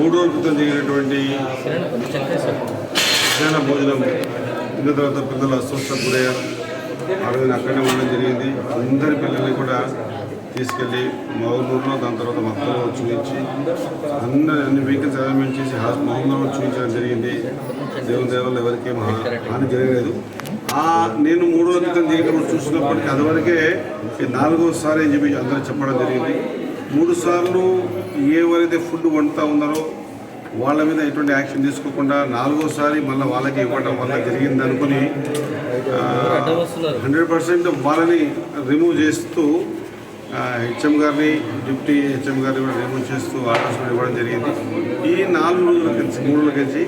3 రోజుల క్రితం జరిగినటువంటి మధ్యాహ్న భోజనం తిన్న తర్వాత పిల్లలు అస్వస్థకు గురయ్యారు. ఆ రోజున అక్కడనే ఉండడం జరిగింది. అందరి పిల్లల్ని కూడా తీసుకెళ్ళి మహబూబ్నగర్లో, దాని తర్వాత మక్కలో చూపించి అన్ని వెహికల్స్ అరేంజ్మెంట్ చేసి మహబూబ్నగర్లో చూపించడం జరిగింది. దేవుని దేవాలయం ఎవరికి హాని జరగలేదు. నేను 3 రోజుల క్రితం జరిగినప్పుడు చూసినప్పటికీ అదివరకే 4వ సారి అని చెప్పి అందరూ చెప్పడం జరిగింది. 3 సార్లు ఎవరైతే ఫుడ్ వండుతూ ఉన్నారో వాళ్ళ మీద ఎటువంటి యాక్షన్ తీసుకోకుండా 4వ సారి మళ్ళీ వాళ్ళకి ఇవ్వడం వల్ల జరిగింది అనుకుని 100% వాళ్ళని రిమూవ్ చేస్తూ హెచ్ఎం గారిని, డిప్యూటీ హెచ్ఎం గారిని కూడా రిమూవ్ చేస్తూ ఆర్డర్స్ కూడా ఇవ్వడం జరిగింది. ఈ 4 రోజుల కలిసి 3 రోజుల కలిసి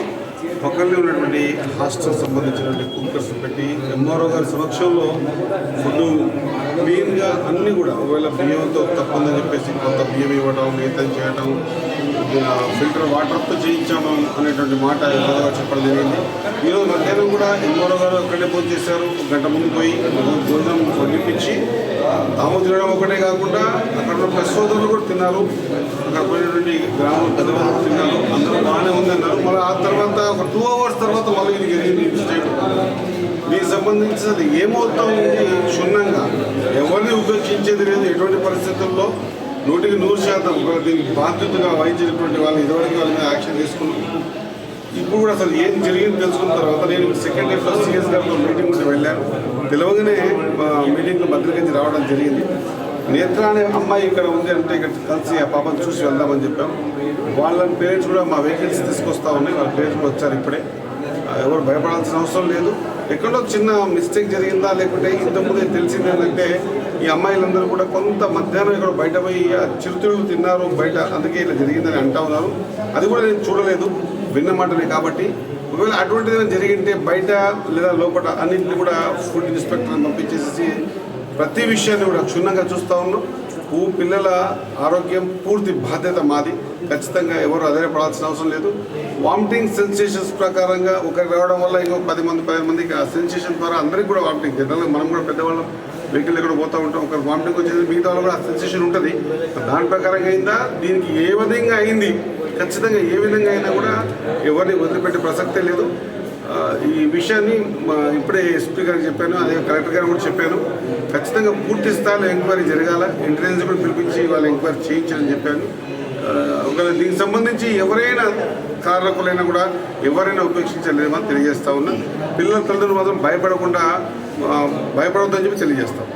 పక్కనే ఉన్నటువంటి హాస్టల్ సంబంధించినటువంటి కుక్కర్స్ పెట్టి ఎంఆర్ఓ గారి సమక్షంలో ఫుడ్ క్లీన్గా అన్నీ కూడా ఒకవేళ బియ్యంతో తప్పుందని చెప్పేసి కొంత బియ్యం ఇవ్వడం, మిగతా చేయడం, ఫిల్టర్ వాటర్తో చేయించాము అనేటువంటి మాట చెప్పడం జరిగింది. ఈరోజు మధ్యాహ్నం కూడా ఎంఆర్ఓ గారు అక్కడే భోజనం చేశారు. 1 గంట ముందు పోయి భోజనం వండిపించి తాము తినడం ఒకటే కాకుండా అక్కడ ఉన్న ప్రెస్ సోదరులు కూడా తిన్నారు. అక్కడ పోయినటువంటి గ్రామ పెద్దవాళ్ళు తిన్నారు. అందరూ బాగానే ఉందన్నారు. మళ్ళీ ఆ తర్వాత ఒక 2 hours తర్వాత మళ్ళీ ఇది జరిగింది మిస్టేక్. దీనికి సంబంధించినది ఏమవుతా ఉంది క్షుణ్ణంగా ఎవరిని ఉపేక్షించేది లేదు. ఎటువంటి పరిస్థితుల్లో 100% దీనికి బాధ్యతగా వహించినటువంటి వాళ్ళు ఇదివరకు వాళ్ళ మీద యాక్షన్ తీసుకున్నాం. ఇప్పుడు కూడా అసలు ఏం జరిగింది తెలుసుకున్న తర్వాత నేను సెకండ్ డేలో సిఎస్ గారితో మీటింగ్ కూడా వెళ్ళాను. పిలవగానే మీటింగ్లో భద్రకించి రావడం జరిగింది. నేత్ర అనే అమ్మాయి ఇక్కడ ఉంది అంటే ఇక్కడ కలిసి ఆ పాపను చూసి వెళ్దామని చెప్పాం. వాళ్ళ పేరెంట్స్ కూడా మా వెహికల్స్ తీసుకొస్తా ఉన్నాయి. వాళ్ళ పేరెంట్స్ కూడా వచ్చారు ఇప్పుడే. ఎవరు భయపడాల్సిన అవసరం లేదు. ఎక్కడో చిన్న మిస్టేక్ జరిగిందా లేకుంటే ఇంతకుముందే తెలిసింది ఏంటంటే ఈ అమ్మాయిలందరూ కూడా కొంత మధ్యాహ్నం ఇక్కడ బయట పోయి చిరుతిళ్ళు తిన్నారు బయట, అందుకే ఇలా జరిగిందని అంటా ఉన్నారు. అది కూడా నేను చూడలేదు, విన్న మాటనే. కాబట్టి ఒకవేళ అటువంటిది ఏమైనా జరిగింటే బయట లేదా లోపల అన్నింటినీ కూడా ఫుడ్ ఇన్స్పెక్టర్ని పంపించేసి ప్రతి విషయాన్ని కూడా క్షుణ్ణంగా చూస్తూ ఉన్నాం. పిల్లల ఆరోగ్యం పూర్తి బాధ్యత మాది. ఖచ్చితంగా ఎవరు అధైర్యపడాల్సిన అవసరం లేదు. వామిటింగ్ సెన్సేషన్స్ ప్రకారంగా ఒకరికి రావడం వల్ల ఇంకో 10 మందికి ఆ సెన్సేషన్ ద్వారా అందరికీ కూడా వామిటింగ్. జనరల్గా మనం కూడా పెద్దవాళ్ళం వెహికల్ ఎక్కడ పోతూ ఉంటాం, ఒకరికి వామిటింగ్ వచ్చేది, మిగతా వాళ్ళు కూడా ఆ సెన్సేషన్ ఉంటుంది. దాని ప్రకారంగా అయిందా, దీనికి ఏ విధంగా అయింది, ఖచ్చితంగా ఏ విధంగా అయినా కూడా ఎవరిని వదిలిపెట్టే ప్రసక్తే లేదు. ఈ విషయాన్ని ఇప్పుడే ఎస్పీ గారికి చెప్పాను, అదే కలెక్టర్ గారు కూడా చెప్పాను. ఖచ్చితంగా పూర్తి స్థాయిలో ఎంక్వైరీ జరగాల, ఇంటెలిజెన్స్ కూడా పిలిపించి వాళ్ళు ఎంక్వైరీ చేయించాలని చెప్పాను. ఒకవేళ దీనికి సంబంధించి ఎవరైనా కారకులైనా కూడా ఎవరైనా ఉపేక్షించలేమని తెలియజేస్తా ఉన్నా. పిల్లల తల్లిదండ్రులు మాత్రం భయపడకుండా భయపడవద్దని చెప్పి తెలియజేస్తాం.